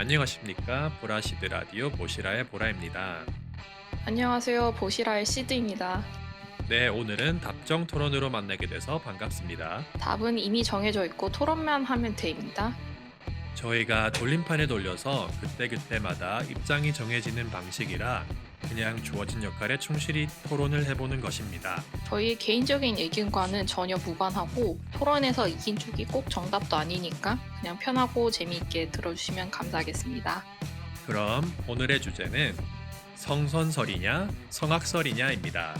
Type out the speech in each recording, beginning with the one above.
안녕하십니까. 보라시드 라디오 보시라의 보라입니다. 안녕하세요. 보시라의 시드입니다. 네, 오늘은 답정 토론으로 만나게 돼서 반갑습니다. 답은 이미 정해져 있고 토론만 하면 됩니다. 저희가 돌림판에 돌려서 그때그때마다 입장이 정해지는 방식이라 그냥 주어진 역할에 충실히 토론을 해보는 것입니다. 저희의 개인적인 의견과는 전혀 무관하고 토론에서 이긴 쪽이 꼭 정답도 아니니까 그냥 편하고 재미있게 들어주시면 감사하겠습니다. 그럼 오늘의 주제는 성선설이냐 성악설이냐입니다.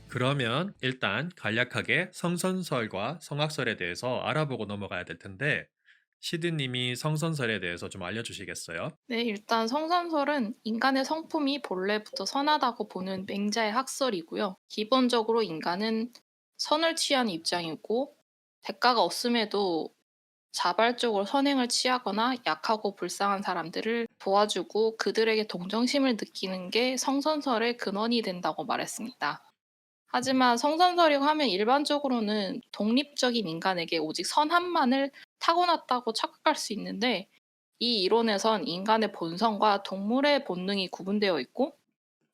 그러면 일단 간략하게 성선설과 성악설에 대해서 알아보고 넘어가야 될 텐데 시드님이 성선설에 대해서 좀 알려주시겠어요? 네, 일단 성선설은 인간의 성품이 본래부터 선하다고 보는 맹자의 학설이고요. 기본적으로 인간은 선을 취한 입장이고 대가가 없음에도 자발적으로 선행을 취하거나 약하고 불쌍한 사람들을 도와주고 그들에게 동정심을 느끼는 게 성선설의 근원이 된다고 말했습니다. 하지만 성선설이라고 하면 일반적으로는 독립적인 인간에게 오직 선함만을 타고났다고 착각할 수 있는데 이 이론에선 인간의 본성과 동물의 본능이 구분되어 있고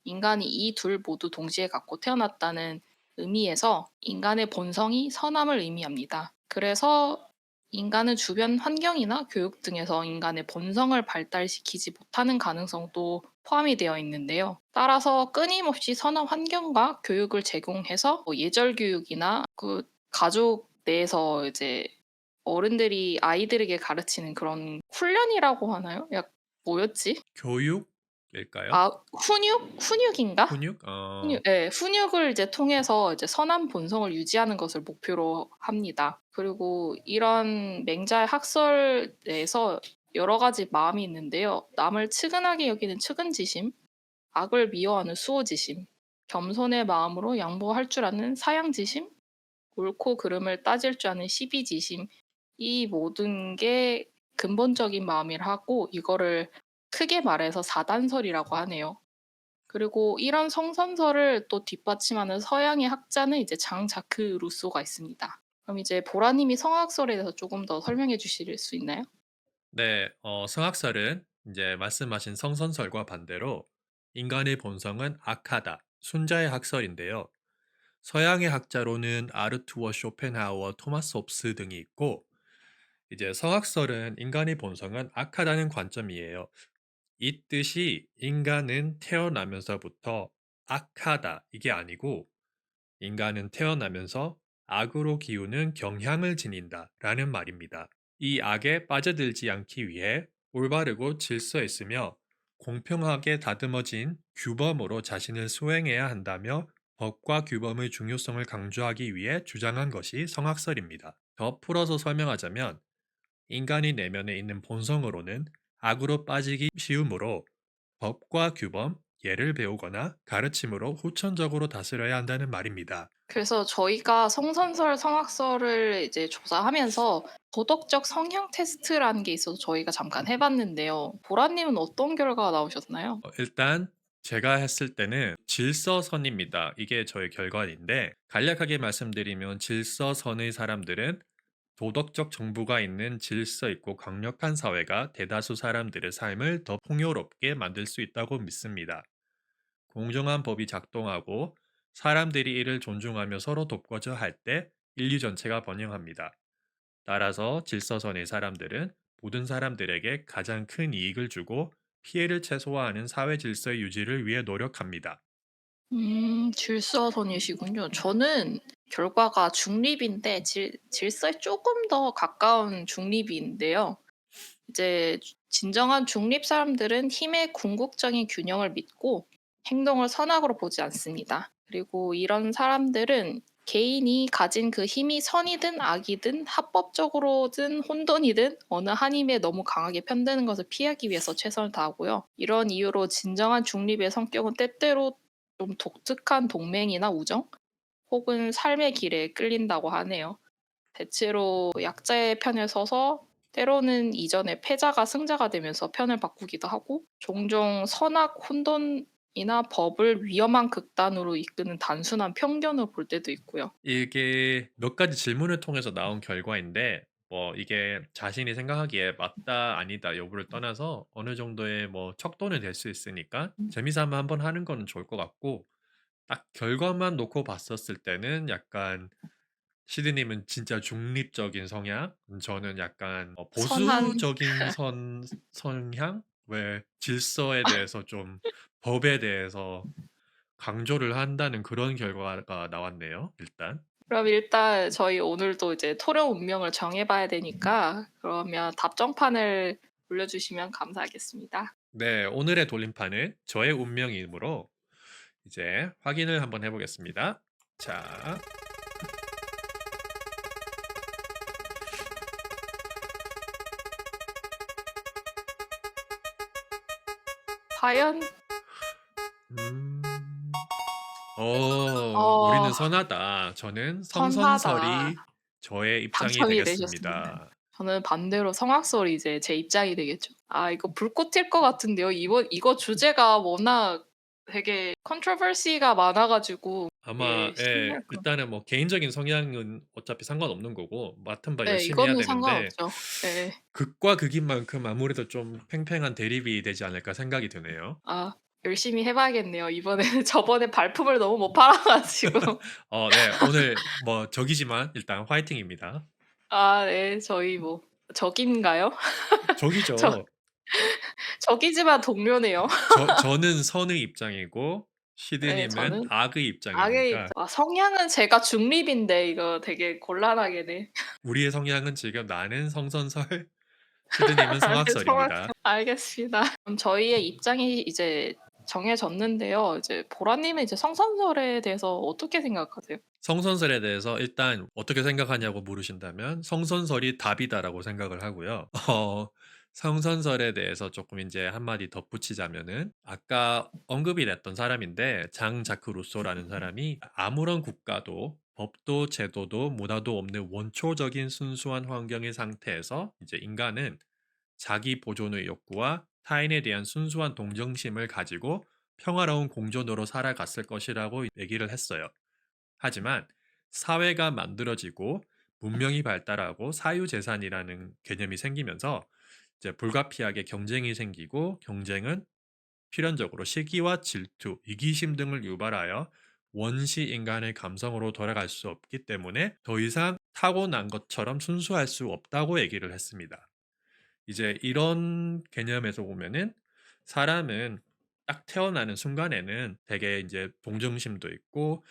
인간이 이 둘 모두 동시에 갖고 태어났다는 의미에서 인간의 본성이 선함을 의미합니다. 그래서 인간은 주변 환경이나 교육 등에서 인간의 본성을 발달시키지 못하는 가능성도 포함이 되어 있는데요. 따라서 끊임없이 선한 환경과 교육을 제공해서 뭐 예절 교육이나 그 가족 내에서 이제 어른들이 아이들에게 가르치는 그런 훈련이라고 하나요? 뭐였지? 교육일까요? 아, 훈육? 훈육인가? 훈육? 훈육, 예, 훈육을 이제 통해서 이제 선한 본성을 유지하는 것을 목표로 합니다. 그리고 이런 맹자의 학설 내에서 여러 가지 마음이 있는데요. 남을 측은하게 여기는 측은지심, 악을 미워하는 수호지심, 겸손의 마음으로 양보할 줄 아는 사양지심, 옳고 그름을 따질 줄 아는 시비지심, 이 모든 게 근본적인 마음이라 하고 이거를 크게 말해서 사단설이라고 하네요. 그리고 이런 성선설을 또 뒷받침하는 서양의 학자는 이제 장 자크 루소가 있습니다. 그럼 이제 보라님이 성악설에 대해서 조금 더 설명해 주실 수 있나요? 네, 성악설은 이제 말씀하신 성선설과 반대로 인간의 본성은 악하다, 순자의 학설인데요. 서양의 학자로는 아르투어 쇼펜하우어, 토마스 홉스 등이 있고, 이제 성악설은 인간의 본성은 악하다는 관점이에요. 이 뜻이 인간은 태어나면서부터 악하다, 이게 아니고, 인간은 태어나면서 악으로 기우는 경향을 지닌다 라는 말입니다. 이 악에 빠져들지 않기 위해 올바르고 질서 있으며 공평하게 다듬어진 규범으로 자신을 수행해야 한다며 법과 규범의 중요성을 강조하기 위해 주장한 것이 성악설입니다. 더 풀어서 설명하자면 인간이 내면에 있는 본성으로는 악으로 빠지기 쉬우므로 법과 규범, 예를 배우거나 가르침으로 후천적으로 다스려야 한다는 말입니다. 그래서 저희가 성선설, 성악설을 이제 조사하면서 도덕적 성향 테스트라는 게 있어서 저희가 잠깐 해봤는데요. 보라님은 어떤 결과가 나오셨나요? 일단 제가 했을 때는 질서선입니다. 이게 저의 결과인데 간략하게 말씀드리면 질서선의 사람들은 도덕적 정부가 있는 질서 있고 강력한 사회가 대다수 사람들의 삶을 더 풍요롭게 만들 수 있다고 믿습니다. 공정한 법이 작동하고 사람들이 이를 존중하며 서로 돕고자 할 때 인류 전체가 번영합니다. 따라서 질서선의 사람들은 모든 사람들에게 가장 큰 이익을 주고 피해를 최소화하는 사회 질서의 유지를 위해 노력합니다. 질서선이시군요. 저는 결과가 중립인데 질서에 조금 더 가까운 중립인데요. 이제 진정한 중립 사람들은 힘의 궁극적인 균형을 믿고 행동을 선악으로 보지 않습니다. 그리고 이런 사람들은 개인이 가진 그 힘이 선이든 악이든 합법적으로든 혼돈이든 어느 한 힘에 너무 강하게 편드는 것을 피하기 위해서 최선을 다하고요. 이런 이유로 진정한 중립의 성격은 때때로 좀 독특한 동맹이나 우정 혹은 삶의 길에 끌린다고 하네요. 대체로 약자의 편에 서서 때로는 이전에 패자가 승자가 되면서 편을 바꾸기도 하고 종종 선악 혼돈이나 법을 위험한 극단으로 이끄는 단순한 편견을 볼 때도 있고요. 이게 몇 가지 질문을 통해서 나온 결과인데 뭐 이게 자신이 생각하기에 맞다 아니다 여부를 떠나서 어느 정도의 뭐 척도는 될 수 있으니까 재미삼아 한번 하는 거는 좋을 것 같고 딱 결과만 놓고 봤었을 때는 약간 시드님은 진짜 중립적인 성향, 저는 약간 선한 보수적인 성향? 왜 질서에 대해서 좀 법에 대해서 강조를 한다는 그런 결과가 나왔네요, 일단. 그럼 일단 저희 오늘도 이제 토론 운명을 정해 봐야 되니까 그러면 답정판을 올려주시면 감사하겠습니다. 네, 오늘의 돌림판은 저의 운명이므로 이제 확인을 한번 해보겠습니다. 자, 과연 음, 어 우리는 선하다. 저는 선하다. 성선설이 저의 입장이 당첨이 되셨습니다. 되겠습니다. 저는 반대로 성악설이 이제 제 입장이 되겠죠. 아 이거 불꽃 튈 것 같은데요. 이거 주제가 워낙 되게 컨트로버시가 많아 가지고 아마 이게 예, 심리할 것 일단은 뭐 개인적인 성향은 어차피 상관없는 거고 맡은 바 네 열심히 해야 이거는 되는데 상관없죠. 예. 극과 극인 만큼 아무래도 좀 팽팽한 대립이 되지 않을까 생각이 드네요. 아 열심히 해 봐야겠네요. 이번에는 저번에 발품을 너무 못 팔아 가지고. 네, 오늘 뭐 적이지만 일단 화이팅입니다. 아 네. 저희 뭐 적인가요? 저 적이죠. 적이지만 동료네요. 저는 선의 입장이고 네 시드님은 저는 악의 악의 입장 입장이니까 성향은 제가 중립인데 이거 되게 곤란하게네. 우리의 성향은 지금 나는 성선설, 시드님은 성악설입니다. 알겠습니다. 그럼 저희의 입장이 이제 정해졌는데요. 이제 보라님은 이제 성선설에 대해서 어떻게 생각하세요? 성선설에 대해서 일단 어떻게 생각하냐고 물으신다면 성선설이 답이다라고 생각을 하고요. 성선설에 대해서 조금 이제 한마디 덧붙이자면은 아까 언급이 됐던 사람인데 장 자크 루소라는 사람이 아무런 국가도 법도 제도도 문화도 없는 원초적인 순수한 환경의 상태에서 이제 인간은 자기 보존의 욕구와 타인에 대한 순수한 동정심을 가지고 평화로운 공존으로 살아갔을 것이라고 얘기를 했어요. 하지만 사회가 만들어지고 문명이 발달하고 사유재산이라는 개념이 생기면서 이제 불가피하게 경쟁이 생기고 경쟁은 필연적으로 시기와 질투, 이기심 등을 유발하여 원시 인간의 감성으로 돌아갈 수 없기 때문에 더 이상 타고난 것처럼 순수할 수 없다고 얘기를 했습니다. 이제 이런 개념에서 보면은 사람은 딱 태어나는 순간에는 되게 이제 동정심도 있고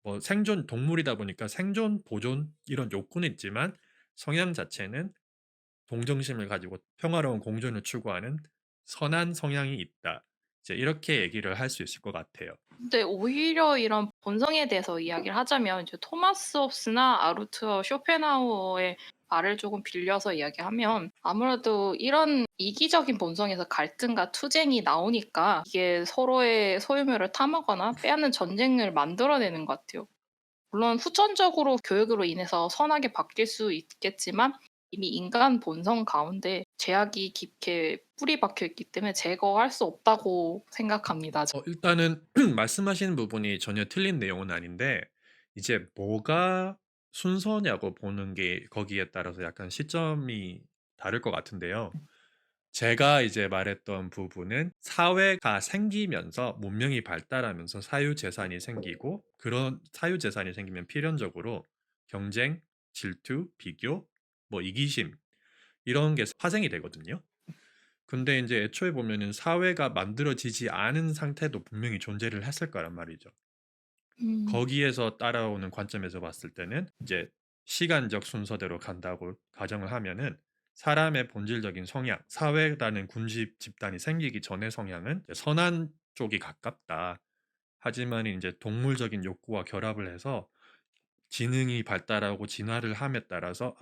뭐 생존 동물이다 보니까 생존, 보존 이런 욕구는 있지만 성향 자체는 동정심을 가지고 평화로운 공존을 추구하는 선한 성향이 있다. 이제 이렇게 얘기를 할 수 있을 것 같아요. 근데 오히려 이런 본성에 대해서 이야기를 하자면 이제 토마스 홉스나 아르투어 쇼펜하우어의 말을 조금 빌려서 이야기하면 아무래도 이런 이기적인 본성에서 갈등과 투쟁이 나오니까 이게 서로의 소유물을 탐하거나 빼앗는 전쟁을 만들어내는 것 같아요. 물론 후천적으로 교육으로 인해서 선하게 바뀔 수 있겠지만 이미 인간 본성 가운데 죄악이 깊게 뿌리 박혀 있기 때문에 제거할 수 없다고 생각합니다. 일단은 말씀하시는 부분이 전혀 틀린 내용은 아닌데 이제 뭐가 순서냐고 보는 게 거기에 따라서 약간 시점이 다를 것 같은데요. 제가 이제 말했던 부분은 사회가 생기면서 문명이 발달하면서 사유재산이 생기고 그런 사유재산이 생기면 필연적으로 경쟁, 질투, 비교, 뭐 이기심 이런 게 파생이 되거든요. 근데 이제 애초에 보면은 사회가 만들어지지 않은 상태도 분명히 존재를 했을 거란 말이죠. 음. 거기에서 따라오는 관점에서 봤을 때는 이제 시간적 순서대로 간다고 가정을 하면은 사람의 본질적인 성향, 사회라는 군집 집단이 생기기 전의 성향은 이제 선한 쪽이 가깝다. 하지만 이제 동물적인 욕구와 결합을 해서 지능이 발달하고 진화를 함에 따라서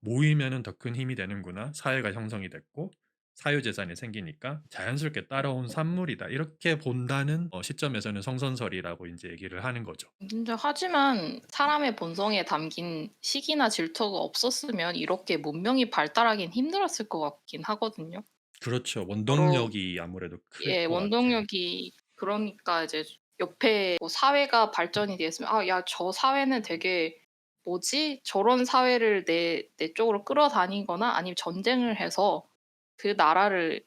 모이면은 더 큰 힘이 되는구나. 사회가 형성이 됐고 사유재산이 생기니까 자연스럽게 따라온 산물이다. 이렇게 본다는 시점에서는 성선설이라고 이제 얘기를 하는 거죠. 근데 하지만 사람의 본성에 담긴 시기나 질투가 없었으면 이렇게 문명이 발달하긴 힘들었을 것 같긴 하거든요. 그렇죠. 여러 원동력이 아무래도 클 예 것 같아요. 원동력이 그러니까 이제 옆에 뭐 사회가 발전이 되었으면 '아 야 저 사회는 되게 뭐지? 저런 사회를 내 쪽으로 끌어다니거나 아니면 전쟁을 해서 그 나라를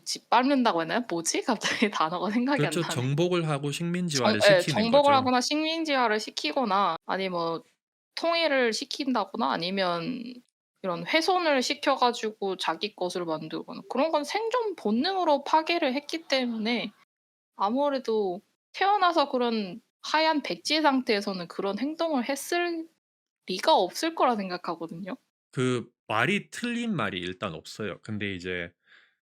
짓밟는다고 했나요? 뭐지? 갑자기 단어가 생각이 안 그렇죠. 나네. 정복을 하고 식민지화를 시키는 정복을 거죠. 하거나 식민지화를 시키거나 아니 뭐 통일을 시킨다거나 아니면 이런 훼손을 시켜 가지고 자기 것으로 만들거나 그런 건 생존 본능으로 파괴를 했기 때문에 아무래도 태어나서 그런 하얀 백지 상태에서는 그런 행동을 했을 리가 없을 거라 생각하거든요. 그 말이 틀린 말이 일단 없어요. 근데 이제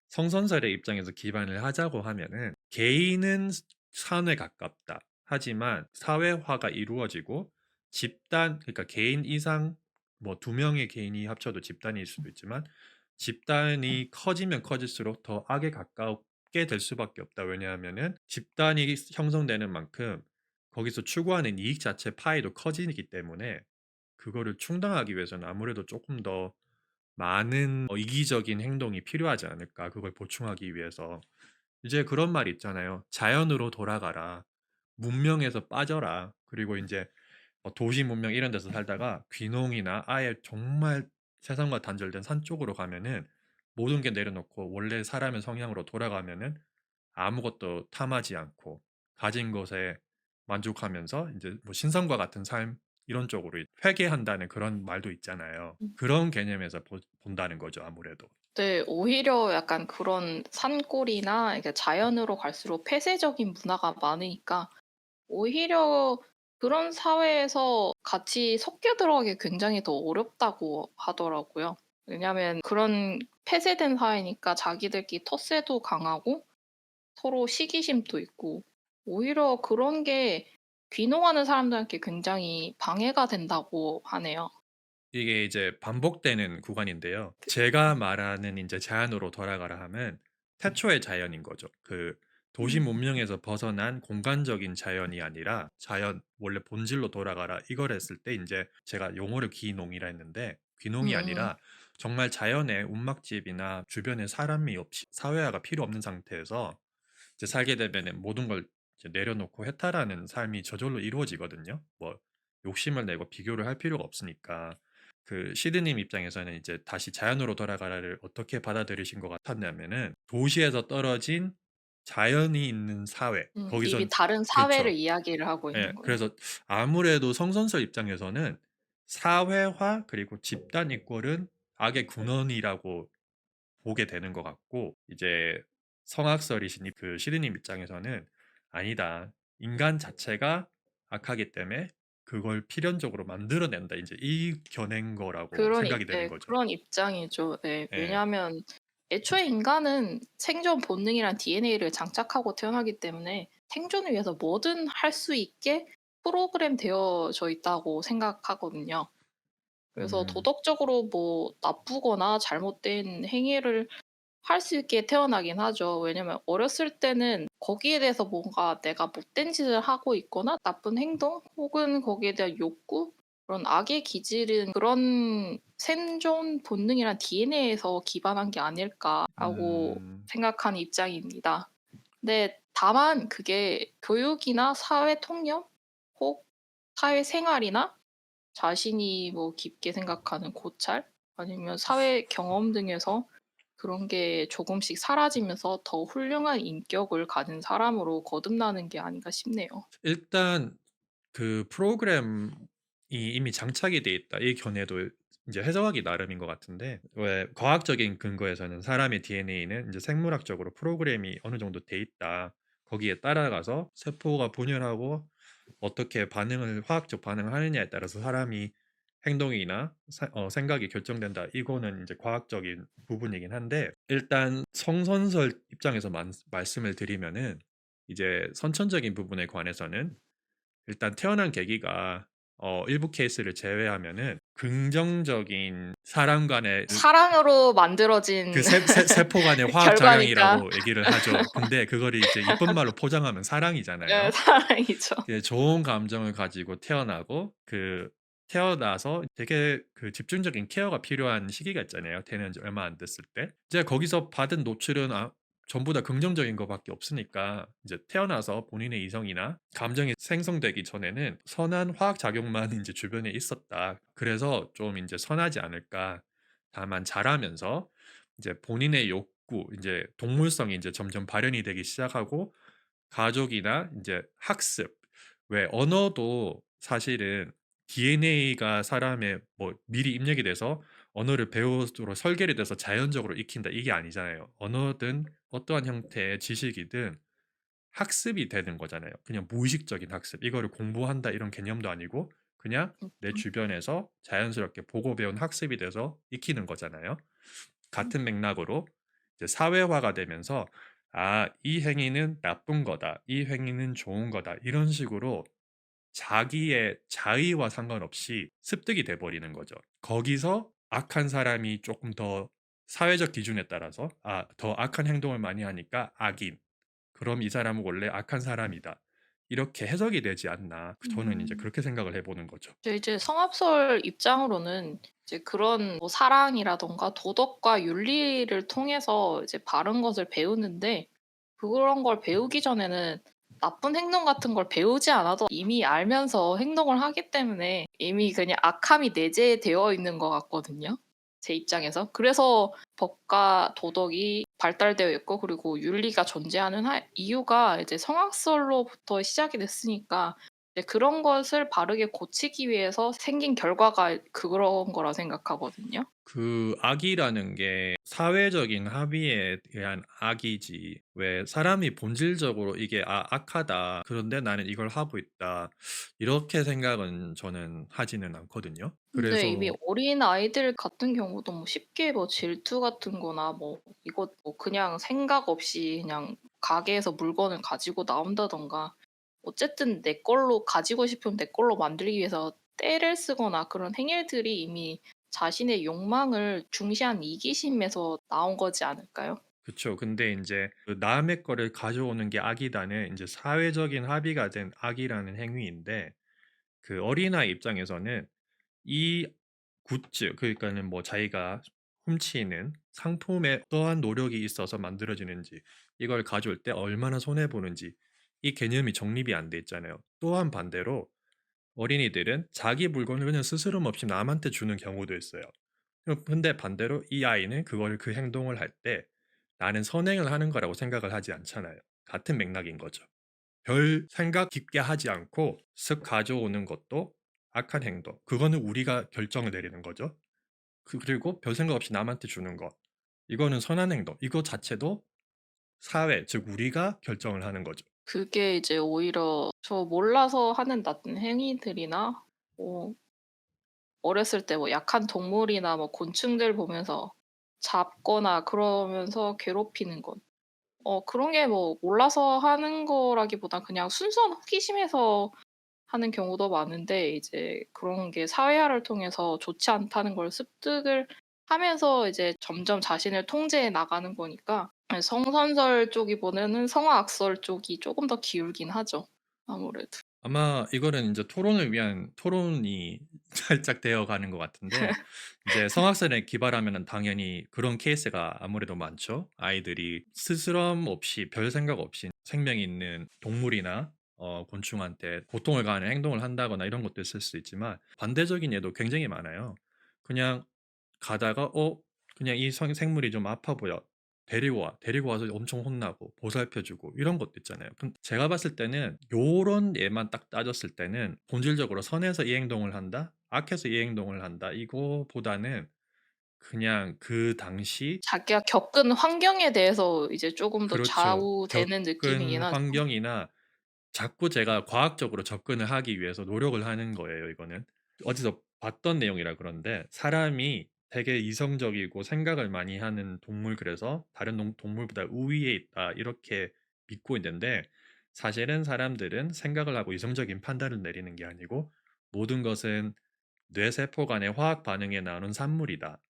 성선설의 입장에서 기반을 하자고 하면은 개인은 산에 가깝다. 하지만 사회화가 이루어지고 집단 그러니까 개인 이상 뭐 두 명의 개인이 합쳐도 집단일 수도 있지만 집단이 커지면 커질수록 더 악에 가깝게 될 수밖에 없다. 왜냐하면은 집단이 형성되는 만큼 거기서 추구하는 이익 자체 파이도 커지기 때문에 그거를 충당하기 위해서는 아무래도 조금 더 많은 이기적인 행동이 필요하지 않을까 그걸 보충하기 위해서. 이제 그런 말이 있잖아요. "자연으로 돌아가라. 문명에서 빠져라." 그리고 인제 도시 문명 이런 데서 살다가 귀농이나 아예 정말 세상과 단절된 산 쪽으로 가면은 모든 게 내려놓고 원래 사람의 성향으로 돌아가면은 아무것도 탐하지 않고 가진 것에 만족하면서 인제 뭐 신성과 같은 삶 이런 쪽으로 회귀한다는 그런 말도 있잖아요. 음. 그런 개념에서 본다는 거죠 아무래도. 네. 오히려 약간 그런 산골이나 이렇게 자연으로 갈수록 폐쇄적인 문화가 많으니까 오히려 그런 사회에서 같이 섞여 들어가기 굉장히 더 어렵다고 하더라고요. 왜냐하면 그런 폐쇄된 사회니까 자기들끼리 텃세도 강하고 서로 시기심도 있고 오히려 그런 게 귀농하는 사람들한테 굉장히 방해가 된다고 하네요. 이게 이제 반복되는 구간인데요. 제가 말하는 인제 자연으로 돌아가라 함은 태초의 자연인 거죠. 그 도시 음. 문명에서 벗어난 공간적인 자연이 아니라 자연 원래 본질로 돌아가라 이걸 했을 때 인제 제가 용어를 귀농이라 했는데 귀농이 음. 아니라 정말 자연의 움막집이나 주변에 사람이 없이 사회화가 필요 없는 상태에서 이제 살게 되면은 모든 걸 이제 내려놓고 해탈하는 삶이 저절로 이루어지거든요. 뭐 욕심을 내고 비교를 할 필요가 없으니까. 그 시드님 입장에서는 이제 다시 자연으로 돌아가라를 어떻게 받아들이신 것 같았냐면은 도시에서 떨어진 자연이 있는 사회 이미 거기선 다른 사회를 그렇죠. 이야기를 하고 예. 있는 거예요. 그래서 아무래도 성선설 입장에서는 사회화 그리고 집단 이꼴은 악의 근원이라고 보게 되는 것 같고 이제 성악설이신 그 시드님 입장에서는 "아니다. 인간 자체가 악하기 때문에 그걸 필연적으로 만들어낸다." 인제 이 견해인 거라고 생각이 되는 거죠. 그런 입장이죠. 네. 예. 왜냐하면 애초에 인간은 생존 본능이란 DNA를 장착하고 태어나기 때문에 생존을 위해서 뭐든 할 수 있게 프로그램 되어져 있다고 생각하거든요. 그래서 음. 도덕적으로 뭐 나쁘거나 잘못된 행위를 할 수 있게 태어나긴 하죠. 왜냐면 어렸을 때는 거기에 대해서 뭔가 내가 못된 짓을 하고 있거나 나쁜 행동 혹은 거기에 대한 욕구 그런 악의 기질은 그런 생존 본능이란 DNA에서 기반한 게 아닐까라고 음. 생각하는 입장입니다. 근데 다만 그게 교육이나 사회 통념 혹 사회생활이나 자신이 뭐 깊게 생각하는 고찰 아니면 사회 경험 등에서 그런 게 조금씩 사라지면서 더 훌륭한 인격을 가진 사람으로 거듭나는 게 아닌가 싶네요. 일단 그 프로그램이 이미 장착이 돼 있다. 이 견해도 인제 해석하기 나름인 것 같은데 왜 과학적인 근거에서는 사람의 DNA는 인제 생물학적으로 프로그램이 어느 정도 돼 있다. 거기에 따라가서 세포가 분열하고 어떻게 반응을 화학적 반응을 하느냐에 따라서 사람이 행동이나 생각이 결정된다. 이거는 인제 과학적인 부분이긴 한데 일단 성선설 입장에서 말씀을 드리면은 이제 선천적인 부분에 관해서는 일단 태어난 계기가 일부 케이스를 제외하면은 긍정적인 사람 간의 사랑으로 그 만들어진 세포 간의 화학 결과니까. 작용이라고 얘기를 하죠. 근데 그거를 이제 이쁜 말로 포장하면 예 사랑이잖아요. 사랑이죠. 예 좋은 감정을 가지고 태어나고 태어나서 되게 그 집중적인 케어가 필요한 시기가 있잖아요, 태어난 지 얼마 안 됐을 때. 이제 거기서 받은 노출은 전부 다 긍정적인 거밖에 없으니까 이제 태어나서 본인의 이성이나 감정이 생성되기 전에는 선한 화학 작용만 이제 주변에 있었다. 그래서 좀 이제 선하지 않을까. 다만 자라면서 이제 본인의 욕구, 이제 동물성이 이제 점점 발현이 되기 시작하고 가족이나 이제 학습, 왜 언어도 사실은 DNA가 사람의 뭐 미리 입력이 돼서 언어를 배우도록 설계를 돼서 자연적으로 익힌다 이게 아니잖아요. 언어든 어떠한 형태의 지식이든 학습이 되는 거잖아요. 그냥 무의식적인 학습. 이거를 공부한다 이런 개념도 아니고 그냥 내 음. 주변에서 자연스럽게 보고 배운 학습이 돼서 익히는 거잖아요. 같은 맥락으로 이제 사회화가 되면서 아, 이 행위는 나쁜 거다. 이 행위는 좋은 거다. 이런 식으로 자기의 자의와 상관없이 습득이 돼 버리는 거죠. 거기서 악한 사람이 조금 더 사회적 기준에 따라서 아, 더 악한 행동을 많이 하니까 악인. 그럼 이 사람은 원래 악한 사람이다. 이렇게 해석이 되지 않나. 저는 이제 음. 그렇게 생각을 해 보는 거죠. 이제 성합설 입장으로는 이제 그런 뭐 사랑이라든가 도덕과 윤리를 통해서 이제 바른 것을 배우는데, 그런 걸 배우기 전에는 나쁜 행동 같은 걸 배우지 않아도 이미 알면서 행동을 하기 때문에 이미 그냥 악함이 내재되어 있는 것 같거든요, 제 입장에서. 그래서 법과 도덕이 발달되어 있고 그리고 윤리가 존재하는 이유가 이제 성악설로부터 시작이 됐으니까 이제 그런 것을 바르게 고치기 위해서 생긴 결과가 그런 거라 생각하거든요. 그 악이라는 게 사회적인 합의에 의한 악이지 왜 사람이 본질적으로 이게 아, 악하다. 그런데 나는 이걸 하고 있다. 이렇게 생각은 저는 하지는 않거든요. 근데 이미 그래서 어린아이들 같은 경우도 뭐 쉽게 뭐 질투 같은 거나 뭐 이것 뭐 그냥 생각 없이 그냥 가게에서 물건을 가지고 나온다든가, 어쨌든 내 걸로 가지고 싶으면 내 걸로 만들기 위해서 떼를 쓰거나 그런 행위들이 이미 자신의 욕망을 중시한 이기심에서 나온 거지 않을까요? 그쵸. 근데 인제 그 남의 거를 가져오는 게 악이다는 인제 사회적인 합의가 된 악이라는 행위인데 그 어린아이 입장에서는 이 굿즈 그러니까는 뭐 자기가 훔치는 상품에 어떠한 노력이 있어서 만들어지는지 이걸 가져올 때 얼마나 손해 보는지 이 개념이 정립이 안 돼 있잖아요. 또한 반대로 어린이들은 자기 물건을 그냥 스스럼 없이 남한테 주는 경우도 있어요. 근데 반대로 이 아이는 그걸 그 행동을 할 때 나는 선행을 하는 거라고 생각을 하지 않잖아요. 같은 맥락인 거죠. 별 생각 깊게 하지 않고 쓱 가져오는 것도 악한 행동. 그거는 우리가 결정을 내리는 거죠. 그리고 별 생각 없이 남한테 주는 것. 이거는 선한 행동. 이거 자체도 사회, 즉 우리가 결정을 하는 거죠. 그게 이제 오히려 저 몰라서 하는 나쁜 행위들이나 뭐 어렸을 때 뭐 약한 동물이나 뭐 곤충들 보면서 잡거나 그러면서 괴롭히는 것. 그런 게 뭐 몰라서 하는 거라기보다 그냥 순수한 호기심에서 하는 경우도 많은데, 이제 그런 게 사회화를 통해서 좋지 않다는 걸 습득을 하면서 이제 점점 자신을 통제해 나가는 거니까, 예 성선설 쪽이보다는 성화악설 쪽이 쪼금 더 기울긴 하죠, 아무래도. 아마 이거는 인제 토론을 위한 토론이 살짝 되어 가는 것 같은데 이제 성악설에 기발하면은 당연히 그런 케이스가 아무래도 많죠. 아이들이 스스럼 없이 별 생각 없이 생명이 있는 동물이나 곤충한테 고통을 가하는 행동을 한다거나 이런 것도 있을 수 있지만 반대적인 예도 굉장히 많아요. 그냥 가다가 그냥 이 생물이 좀 아파 보여. 데리고 와. 데리고 와서 엄청 혼나고 보살펴 주고 이런 것도 있잖아요. 제가 봤을 때는 요런 예만 딱 따졌을 때는 본질적으로 선에서 이 행동을 한다, 악해서 이 행동을 한다 이거보다는 그냥 그 당시 자기가 겪은 환경에 대해서 이제 쪼금 더 그렇죠. 좌우되는 느낌이긴 겪은 하죠. 환경이나 자꾸 제가 과학적으로 접근을 하기 위해서 노력을 하는 거예요 이거는. 어디서 봤던 내용이라 그런데 사람이 되게 이성적이고 생각을 많이 하는 동물 그래서 다른 동물보다 우위에 있다 이렇게 믿고 있는데 사실은 사람들은 생각을 하고 이성적인 판단을 내리는 게 아니고 모든 것은 뇌세포 간의 화학 반응에 나오는 산물이다.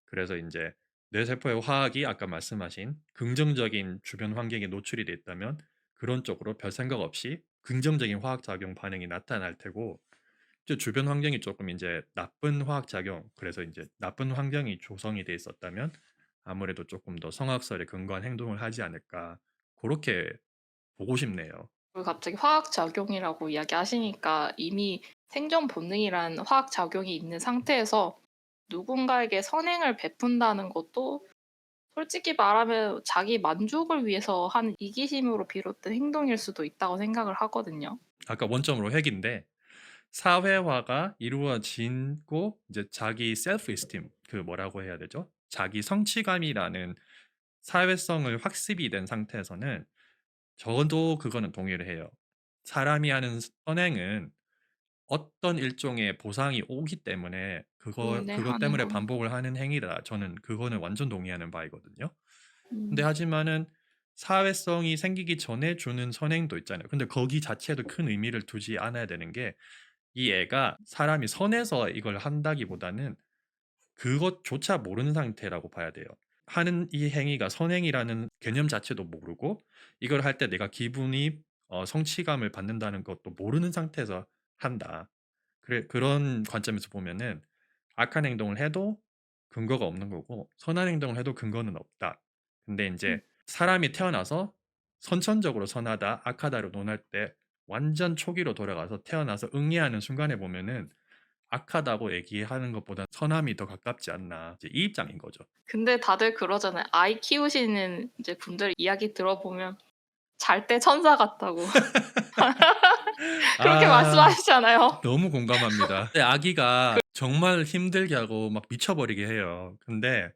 그래서 인제 뇌세포의 화학이 아까 말씀하신 긍정적인 주변 환경에 노출이 돼 있다면 그런 쪽으로 별 생각 없이 긍정적인 화학 작용 반응이 나타날 테고 이제 주변 환경이 쪼끔 인제 나쁜 화학 작용 그래서 인제 나쁜 환경이 조성이 돼 있었다면 아무래도 조금 더 성악설에 근거한 행동을 하지 않을까 그렇게 보고 싶네요. 그리고 갑자기 화학 작용이라고 이야기하시니까 이미 생존 본능이란 화학 작용이 있는 상태에서 누군가에게 선행을 베푼다는 것도 솔직히 말하면 자기 만족을 위해서 하는 이기심으로 비롯된 행동일 수도 있다고 생각을 하거든요. 아까 원점으로 핵인데 사회화가 이루어지고 이제 자기 셀프 이스팀 그 뭐라고 해야 되죠? 자기 성취감이라는 사회성을 확립이 된 상태에서는 저도 그거는 동의를 해요. 사람이 하는 선행은 어떤 일종의 보상이 오기 때문에 네 그것 하는 때문에 건. 반복을 하는 행위다. 저는 그거는 완전 동의하는 바이거든요. 근데 음. 하지만은 사회성이 생기기 전에 주는 선행도 있잖아요. 근데 거기 자체도 큰 의미를 두지 않아야 되는 게 이 애가 사람이 선해서 이걸 한다기보다는 그것조차 모르는 상태라고 봐야 돼요. 하는 이 행위가 선행이라는 개념 자체도 모르고 이걸 할 때 내가 기분이 성취감을 받는다는 것도 모르는 상태에서 한다. 그런 관점에서 보면은 악한 행동을 해도 근거가 없는 거고 선한 행동을 해도 근거는 없다. 근데 이음 제 사람이 태어나서 선천적으로 선하다, 악하다로 논할 때 완전 초기로 돌아가서 태어나서 응애하는 순간에 보면은 악하다고 얘기하는 것보다 선함이 더 가깝지 않나. 이제 이 입장인 거죠. 근데 다들 그러잖아요. 아이 키우시는 이제 분들 이야기 들어보면 잘 때 천사 같다고 그렇게 아, 말씀하시잖아요. 너무 공감합니다. 근데 아기가 정말 힘들게 하고 막 미쳐버리게 해요. 근데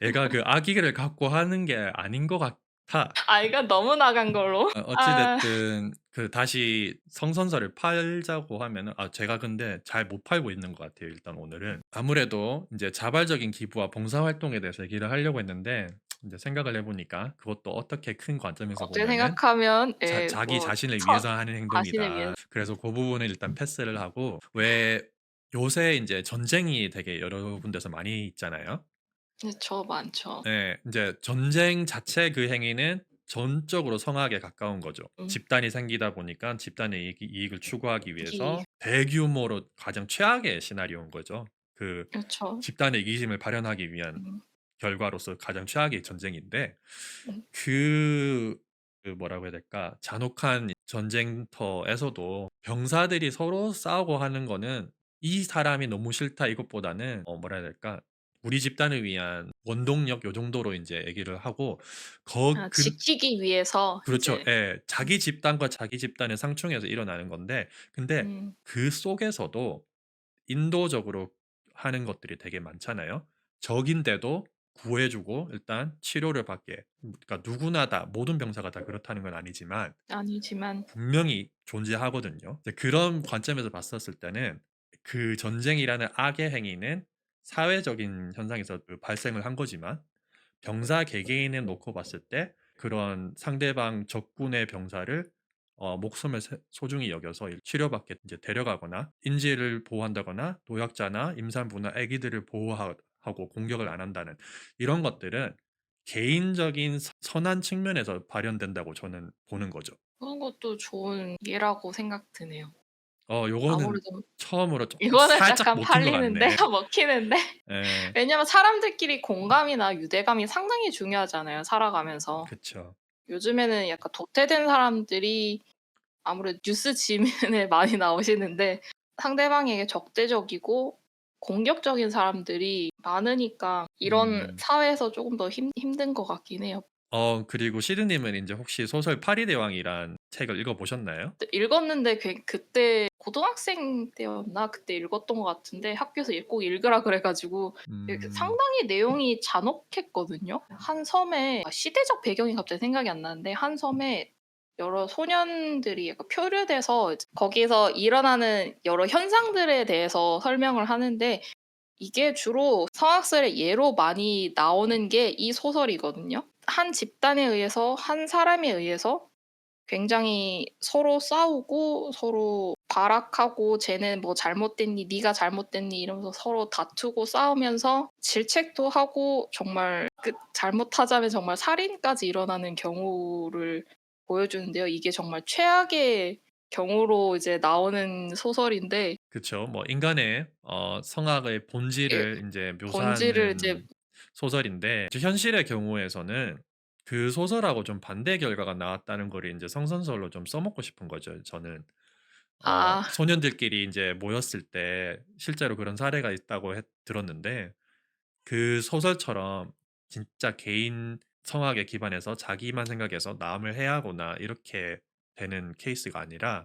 애가 그 아기를 갖고 하는 게 아닌 것 같아. 아이가 너무 나간 걸로. 어찌 아. 됐든 그 다시 성선설을 팔자고 하면은 제가 근데 잘 못 팔고 있는 것 같아요 일단 오늘은. 아무래도 인제 자발적인 기부와 봉사활동에 대해서 얘기를 하려고 했는데 인제 생각을 해 보니까 그것도 어떻게 큰 관점에서 어떻게 보면은 생각하면 자기 뭐 자신을 천 위해서 하는 자신을 행동이다. 위해서. 그래서 고 부분은 일단 패스를 하고 왜 요새 인제 전쟁이 되게 여러 군데서 많이 있잖아요. 그쵸. 많죠. 네. 인제 전쟁 자체 그 행위는 전적으로 성악에 가까운 거죠. 음. 집단이 생기다 보니까 집단의 이익을 추구하기 기 위해서 대규모로 가장 최악의 시나리오인 거죠. 그 그쵸. 집단의 이기심을 발현하기 위한 음. 결과로서 가장 최악의 전쟁인데 음. 그 뭐라고 해야 될까? 잔혹한 전쟁터에서도 병사들이 서로 싸우고 하는 거는 '이 사람이 너무 싫다.' 이것보다는 뭐라 해야 될까? 우리 집단을 위한 원동력 요 정도로 인제 얘기를 하고 거 아 그 지키기 위해서 그렇죠. 이제. 예. 자기 집단과 자기 집단의 상충에서 일어나는 건데 근데 음. 그 속에서도 인도적으로 하는 것들이 되게 많잖아요. 적인데도 구해 주고 일단 치료를 받게. 그러니까 누구나 다 모든 병사가 다 그렇다는 건 아니지만 아니지만. 분명히 존재하거든요. 이제 그런 관점에서 봤었을 때는 그 전쟁이라는 악의 행위는 사회적인 현상에서 발생을 한 거지만 병사 개개인을 놓고 봤을 때 그런 상대방 적군의 병사를 목숨을 소중히 여겨서 치료받게 이제 데려가거나 인지를 보호한다거나 노약자나 임산부나 아기들을 보호하고 공격을 안 한다는 이런 것들은 개인적인 선한 측면에서 발현된다고 저는 보는 거죠. 그런 것도 좋은 예라고 생각 드네요. 요거는 아무래도 처음으로 조금 이거는 살짝 약간 먹힌 것 팔리는데 같네. 먹히는데 예. 왜냐면 사람들끼리 공감이나 유대감이 상당히 중요하잖아요, 살아가면서. 그쵸. 요즘에는 약간 도태된 사람들이 아무래도 뉴스 지면에 많이 나오시는데 상대방에게 적대적이고 공격적인 사람들이 많으니까 이런 음. 사회에서 쪼금 더 힘든 것 같긴 해요. 그리고 시드님은 인제 혹시 소설 파리 대왕이란 책을 읽어 보셨나요? 네, 읽었는데 그때 고등학생 때였나 그때 읽었던 것 같은데 학교에서 꼭 읽으라 그래 가지고 음. 상당히 내용이 잔혹했거든요. 한 섬에 시대적 배경이 갑자기 생각이 안 나는데 한 섬에 여러 소년들이 약간 표류돼서 이제 거기서 일어나는 여러 현상들에 대해서 설명을 하는데 이게 주로 성악설의 예로 많이 나오는 게 이 소설이거든요. 한 집단에 의해서 한 사람에 의해서 굉장히 서로 싸우고 서로 발악하고 "쟤는 뭐 잘못됐니? 네가 잘못됐니?" 이러면서 서로 다투고 싸우면서 질책도 하고 정말 잘못하자면 정말 살인까지 일어나는 경우를 보여주는데요. 이게 정말 최악의 경우로 이제 나오는 소설인데 그쵸. 뭐 인간의 성악의 예 본질을 인제 본질을 이제 묘사하는 소설인데 이제 현실의 경우에서는 그 소설하고 좀 반대 결과가 나왔다는 거를 인제 성선설로 좀 써먹고 싶은 거죠 저는. 아. 소년들끼리 인제 모였을 때 실제로 그런 사례가 있다고 들었는데 그 소설처럼 진짜 개인 성악에 기반해서 자기만 생각해서 남을 해하거나 이렇게 되는 케이스가 아니라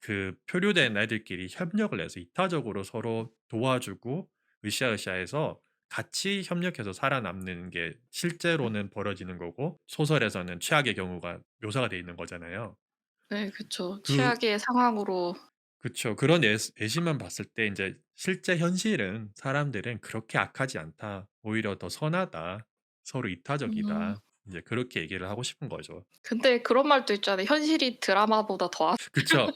그 표류된 애들끼리 협력을 해서 이타적으로 서로 도와주고 으쌰으쌰해서 같이 협력해서 살아남는 게 실제로는 벌어지는 거고 소설에서는 최악의 경우가 묘사가 돼 있는 거잖아요. 네 그쵸. 그 최악의 상황으로. 그쵸. 그런 예시만 봤을 때 인제 실제 현실은 '사람들은 그렇게 악하지 않다. 오히려 더 선하다. 서로 음. 이타적이다.' 인제 그렇게 얘기를 하고 싶은 거죠. 근데 그런 말도 있잖아요. "현실이 드라마보다 더." 그쵸.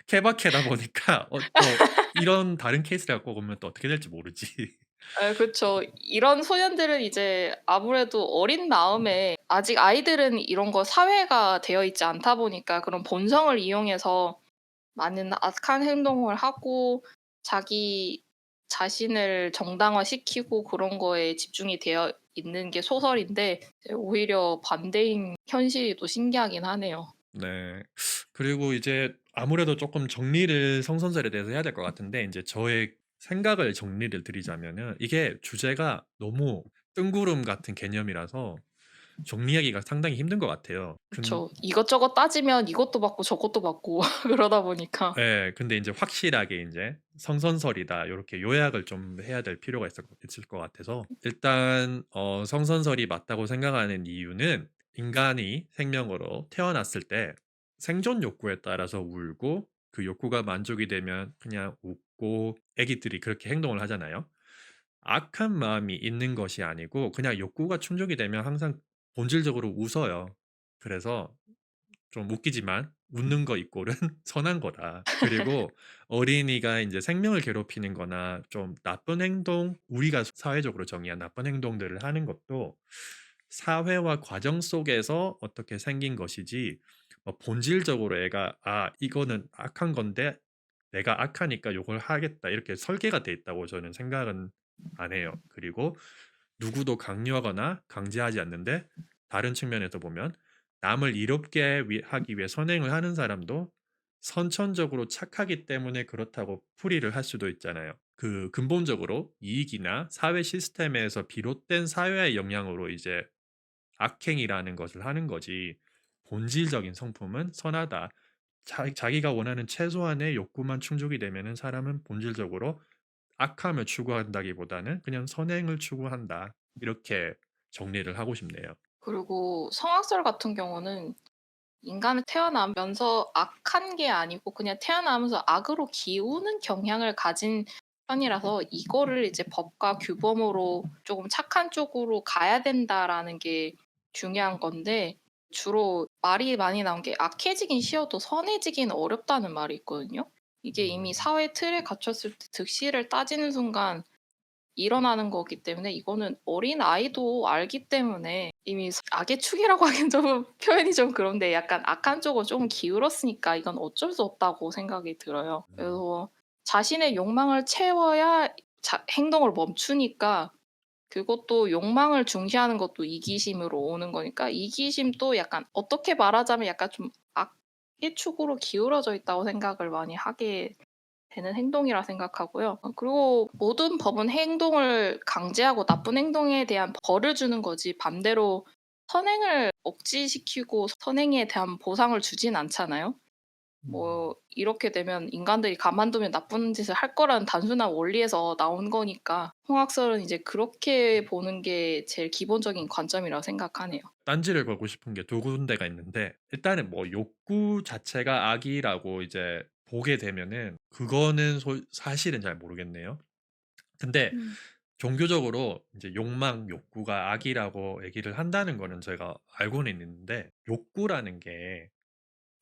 케바케다 보니까 또 이런 다른 케이스를 갖고 오면 또 어떻게 될지 모르지. 예 그쵸. 이런 소년들은 이제 아무래도 어린 마음에 아직 아이들은 이런 거 사회가 되어 있지 않다 보니까 그런 본성을 이용해서 많은 악한 행동을 하고 자기 자신을 정당화시키고 그런 거에 집중이 되어 있는 게 소설인데 이제 오히려 반대인 현실이 또 신기하긴 하네요. 네. 그리고 이제 아무래도 쪼끔 정리를 성선설에 대해서 해야 될 것 같은데 인제 저의 생각을 정리를 드리자면은 이게 주제가 너무 뜬구름 같은 개념이라서 정리하기가 상당히 힘든 것 같아요. 그쵸. 이것저것 따지면 이것도 받고 저것도 받고 그러다 보니까. 예. 근데 인제 확실하게 인제 성선설이다 요렇게 요약을 좀 해야 될 필요가 있을 것 같아서 일단 성선설이 맞다고 생각하는 이유는 인간이 생명으로 태어났을 때 생존 욕구에 따라서 울고 그 욕구가 만족이 되면 그냥 웃고 애기들이 그렇게 행동을 하잖아요. 악한 마음이 있는 것이 아니고 그냥 욕구가 충족이 되면 항상 본질적으로 웃어요. 그래서 좀 웃기지만 웃는 거 이꼴은 선한 거다. 그리고 어린이가 인제 생명을 괴롭히는 거나 좀 나쁜 행동 우리가 사회적으로 정의한 나쁜 행동들을 하는 것도 사회와 과정 속에서 어떻게 생긴 것이지 본질적으로 애가 '아 이거는 악한 건데 내가 악하니까 요걸 하겠다.' 이렇게 설계가 돼 있다고 저는 생각은 안 해요. 그리고 누구도 강요하거나 강제하지 않는데 다른 측면에서 보면 남을 이롭게 하기 위해 선행을 하는 사람도 선천적으로 착하기 때문에 그렇다고 풀이를 할 수도 있잖아요. 그 근본적으로 이익이나 사회 시스템에서 비롯된 사회의 영향으로 이제 악행이라는 것을 하는 거지 본질적인 성품은 선하다. 자기가 원하는 최소한의 욕구만 충족이 되면은 사람은 본질적으로 악함을 추구한다기보다는 그냥 선행을 추구한다. 이렇게 정리를 하고 싶네요. 그리고 성악설 같은 경우는 인간은 태어나면서 악한 게 아니고 그냥 태어나면서 악으로 기우는 경향을 가진 편이라서 이거를 이제 법과 규범으로 조금 착한 쪽으로 가야 된다라는 게 중요한 건데 주로 말이 많이 나온 게 "악해지긴 쉬워도 선해지긴 어렵다."는 말이 있거든요. 이게 이미 음. 사회 틀에 갇혔을 때 득실을 따지는 순간 일어나는 거기 때문에 이거는 어린아이도 알기 때문에 이미 악의 축이라고 하기엔 좀 표현이 좀 그런데 약간 악한 쪽으로 좀 기울었으니까 이건 어쩔 수 없다고 생각이 들어요. 음. 그래서 자신의 욕망을 채워야 행동을 멈추니까 그것도 욕망을 중시하는 것도 이기심으로 오는 거니까 이기심도 약간 어떻게 말하자면 약간 좀 악의 축으로 기울어져 있다고 생각을 많이 하게 되는 행동이라 생각하고요. 그리고 모든 법은 행동을 강제하고 나쁜 행동에 대한 벌을 주는 거지 반대로 선행을 억지시키고 선행에 대한 보상을 주진 않잖아요. 음. 이렇게 되면 인간들이 가만두면 나쁜 짓을 할 거라는 단순한 원리에서 나온 거니까 홍학설은 이제 그렇게 보는 게 제일 기본적인 관점이라고 생각하네요. 딴지를 걸고 싶은 게 두 군데가 있는데 일단은 욕구 자체가 악이라고 이제 보게 되면은 그거는 사실은 잘 모르겠네요. 근데 음. 종교적으로 이제 욕망, 욕구가 악이라고 얘기를 한다는 거는 제가 알고는 있는데 욕구라는 게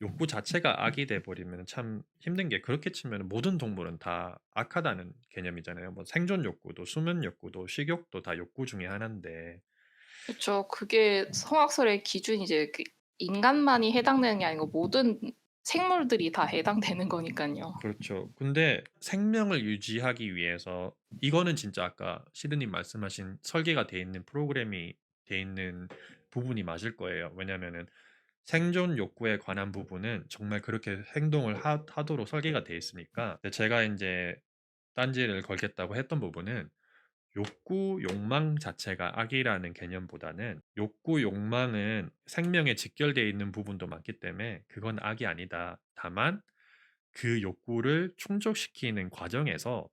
욕구 자체가 악이 돼 버리면 참 힘든 게 그렇게 치면은 모든 동물은 다 악하다는 개념이잖아요. 뭐 생존 욕구도 수면 욕구도 식욕도 다 욕구 중에 하나인데 그쵸. 그게 성악설의 기준이 이제 인간만이 해당되는 게 아니고 모든 생물들이 다 해당되는 거니깐요. 그렇죠. 근데 생명을 유지하기 위해서 이거는 진짜 아까 시드님 말씀하신 설계가 돼 있는 프로그램이 돼 있는 부분이 맞을 거예요. 왜냐면은 생존 욕구에 관한 부분은 정말 그렇게 행동을 하도록 설계가 돼 있으니까. 근데 제가 이제 딴지를 걸겠다고 했던 부분은 욕구, 욕망 자체가 악이라는 개념보다는 욕구, 욕망은 생명에 직결되어 있는 부분도 많기 때문에 그건 악이 아니다. 다만 그 욕구를 충족시키는 과정에서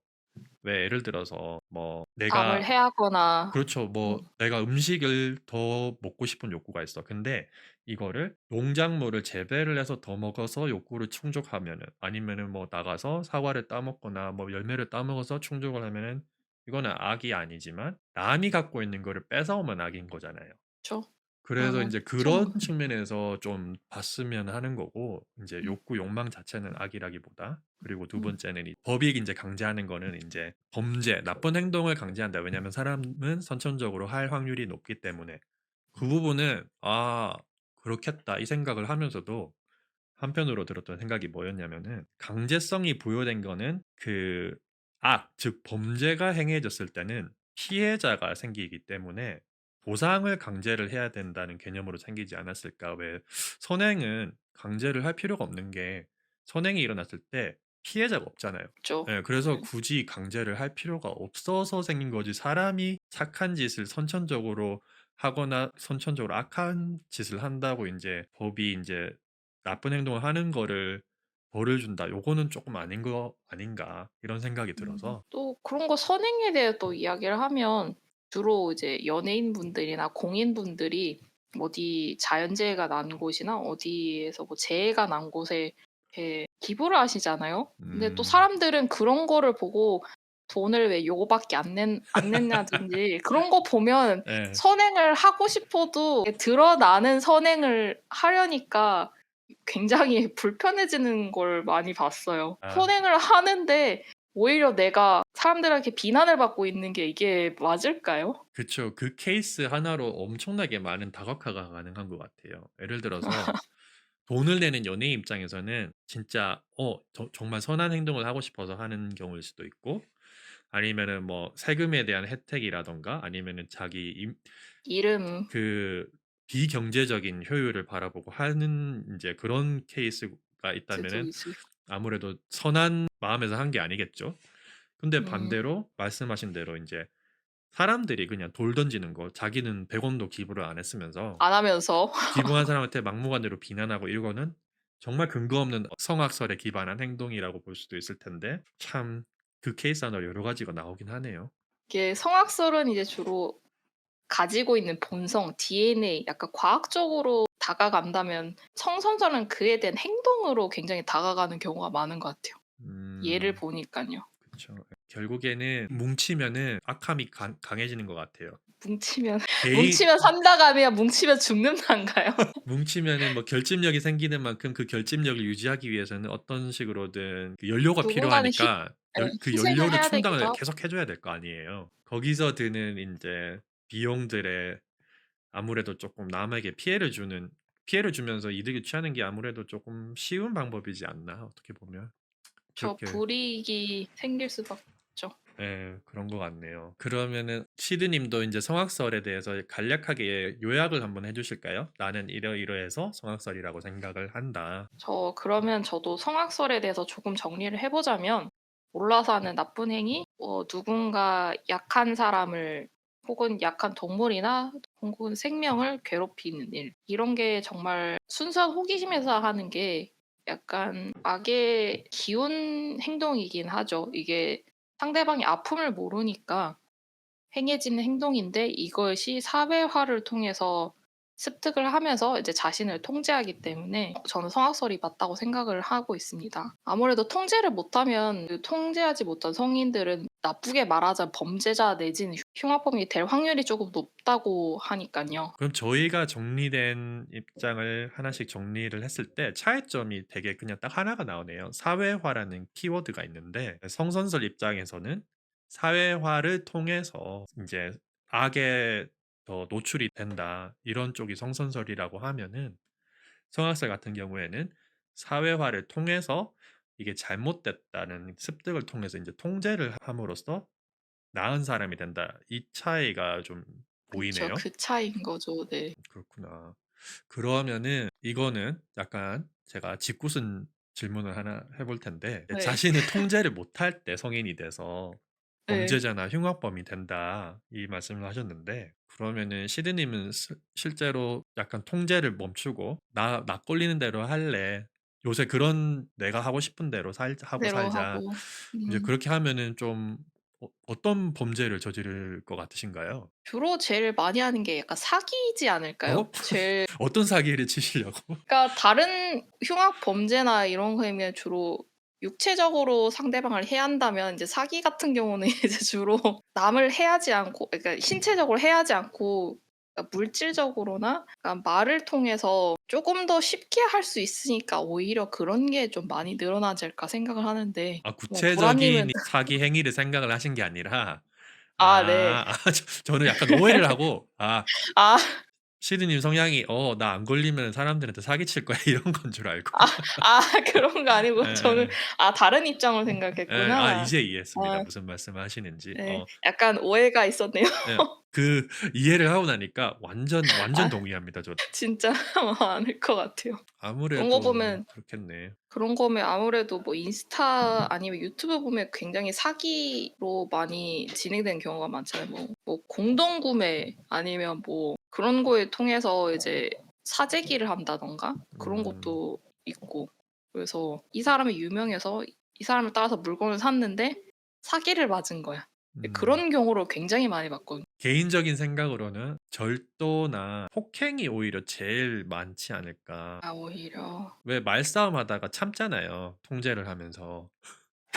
왜 예를 들어서 뭐 남을 내가 해하거나 그렇죠. 음 뭐 내가 음식을 더 먹고 싶은 욕구가 있어. 근데 이거를 농작물을 재배를 해서 더 먹어서 욕구를 충족하면은 아니면은 뭐 나가서 사과를 따먹거나 뭐 열매를 따먹어서 충족을 하면은 이거는 악이 아니지만 남이 갖고 있는 거를 뺏어오면 악인 거잖아요. 그쵸. 그래서 그러면 이제 좀 그런 측면에서 좀 봤으면 하는 거고 이제 음 욕구, 욕망 자체는 악이라기보다 그리고 두 음 번째는 법이 이제 강제하는 거는 이제 범죄, 나쁜 행동을 강제한다. 왜냐하면 사람은 선천적으로 할 확률이 높기 때문에 그 부분은 아 그렇겠다 이 생각을 하면서도 한편으로 들었던 생각이 뭐였냐면은 강제성이 부여된 거는 그 악, 즉 범죄가 행해졌을 때는 피해자가 생기기 때문에 보상을 강제를 해야 된다는 개념으로 생기지 않았을까? 왜 선행은 강제를 할 필요가 없는 게 선행이 일어났을 때 피해자가 없잖아요. 그쵸. 예, 그래서 음. 굳이 강제를 할 필요가 없어서 생긴 거지 사람이 착한 짓을 선천적으로 하거나 선천적으로 악한 짓을 한다고 이제 법이 이제 나쁜 행동을 하는 거를 벌을 준다. 요거는 조금 아닌 거 아닌가 이런 생각이 들어서 또 그런 거 선행에 대해 또 이야기를 하면 주로 이제 연예인분들이나 공인분들이 어디 자연재해가 난 곳이나 어디에서 뭐 재해가 난 곳에 이렇게 기부를 하시잖아요. 근데 또 음, 사람들은 그런 거를 보고 돈을 왜 요거밖에 안 냈냐든지 그런 거 보면 예, 선행을 하고 싶어도 드러나는 선행을 하려니까 굉장히 불편해지는 걸 많이 봤어요. 아, 선행을 하는데 오히려 내가 사람들에게 비난을 받고 있는 게 이게 맞을까요? 그쵸. 그 케이스 하나로 엄청나게 많은 다각화가 가능한 것 같아요. 예를 들어서 돈을 내는 연예인 입장에서는 진짜 정말 선한 행동을 하고 싶어서 하는 경우일 수도 있고 아니면은 뭐 세금에 대한 혜택이라던가 아니면은 자기 이름 그 비경제적인 효율을 바라보고 하는 이제 그런 케이스가 도 있다면은 있을 아무래도 선한 마음에서 한 게 아니겠죠. 근데 음 반대로 말씀하신 대로 이제 사람들이 그냥 돌 던지는 거 자기는 100 원도 기부를 안 했으면서 안 하면서 기부한 사람한테 막무가내로 비난하고 이거는 정말 근거 없는 성악설에 기반한 행동이라고 볼 수도 있을 텐데 참 그 케이스 하나로 여러 가지가 나오긴 하네요. 이게 성악설은 이제 주로 가지고 있는 본성, DNA 약간 과학적으로 다가간다면 성선설은 그에 대한 행동으로 굉장히 다가가는 경우가 많은 것 같아요. 예를 음. 보니깐요. 그쵸. 결국에는 뭉치면은 악함이 강해지는 것 같아요. 뭉치면 개인 뭉치면 산다가 아니라 뭉치면 죽는다인가요? 뭉치면은 뭐 결집력이 생기는 만큼 그 결집력을 유지하기 위해서는 어떤 식으로든 그 연료가 누군가는 필요하니까 예 그 희생을 연료를 해야 되기도 충당을 하고 계속 해 줘야 될 거 아니에요. 거기서 드는 인제 비용들에 아무래도 쪼끔 남에게 피해를 주면서 이득을 취하는 게 아무래도 쪼끔 쉬운 방법이지 않나 어떻게 보면. 저 그렇게 불이익이 생길 수밖에 없죠. 예. 그런 것 같네요. 그러면은 시드 님도 인제 성악설에 대해서 간략하게 요약을 한번 해 주실까요? "나는 이러이러해서 성악설이라고 생각을 한다." 그러면 저도 성악설에 대해서 조금 정리를 해 보자면 몰라서 하는 나쁜 행위, 누군가 약한 사람을 혹은 약한 동물이나 혹은 생명을 괴롭히는 일 이런 게 정말 순수한 호기심에서 하는 게 약간 악의 기운 행동이긴 하죠. 이게 상대방이 아픔을 모르니까 행해지는 행동인데 이것이 사회화를 통해서 습득을 하면서 이제 자신을 통제하기 때문에 저는 성악설이 맞다고 생각을 하고 있습니다. 아무래도 통제를 못하면 그 통제하지 못한 성인들은 나쁘게 말하자면 범죄자 내지는 흉악범이 될 확률이 조금 높다고 하니깐요. 그럼 저희가 정리된 입장을 하나씩 정리를 했을 때 차이점이 되게 그냥 딱 하나가 나오네요. 사회화라는 키워드가 있는데 성선설 입장에서는 사회화를 통해서 인제 악에 더 노출이 된다. 이런 쪽이 성선설이라고 하면은 성악설 같은 경우에는 사회화를 통해서 이게 잘못됐다는 습득을 통해서 이제 통제를 함으로써 나은 사람이 된다. 이 차이가 좀 그쵸. 보이네요. 그 차이인 거죠. 네. 그렇구나. 그러면은 이거는 약간 제가 짓궂은 질문을 하나 해볼 텐데 네. 자신의 통제를 못할 때 성인이 돼서 네. 범죄자나 흉악범이 된다 이 말씀을 하셨는데 그러면은 시드님은 실제로 약간 통제를 멈추고 나 꼴리는 대로 할래. 요새 그런 내가 하고 싶은 대로 하고 대로 살자. 하고. 이제 그렇게 하면은 좀 어떤 범죄를 저지를 것 같으신가요? 주로 제일 많이 하는 게 약간 사기이지 않을까요? 어? 제일 어떤 사기를 치시려고? 그러니까 다른 흉악 범죄나 이런 거면 주로 육체적으로 상대방을 해한다면 이제 사기 같은 경우는 이제 주로 남을 해하지 않고 그러니까 신체적으로 해하지 않고 그러니까 물질적으로나 그러니까 말을 통해서 쪼금 더 쉽게 할 수 있으니까 오히려 그런 게 좀 많이 늘어나지 않을까 생각을 하는데 아 뭐 보라님은 구체적인 사기 행위를 생각을 하신 게 아니라 아 네. 저는 약간 오해를 하고 아 시드님 성향이 '나 안 걸리면 사람들한테 사기칠 거야.' 이런 건 줄 알고. 아 그런 거 아니고 저는 예예예. 다른 입장으로 예. 생각했구나. 이제 이해했습니다. 아 무슨 말씀을 하시는지. 네. 약간 오해가 있었네요. 예. 그 이해를 하고 나니까 완전 아 동의합니다 저도. 진짜 많을 것 같아요. 그런 거 아무래도 보면 그렇겠네. 그런 거면 아무래도 뭐 인스타 아니면 유튜브 보면 굉장히 사기로 많이 진행되는 경우가 많잖아요. 뭐 공동 구매 아니면 뭐 그런 거에 통해서 이제 사재기를 한다든가 그런 음. 것도 있고. 그래서 이 사람이 유명해서 이 사람을 따라서 물건을 샀는데 사기를 맞은 거야. 음. 그런 경우를 굉장히 많이 봤거든요. 개인적인 생각으로는 절도나 폭행이 오히려 제일 많지 않을까. 아 오히려. 왜 말싸움하다가 참잖아요, 통제를 하면서.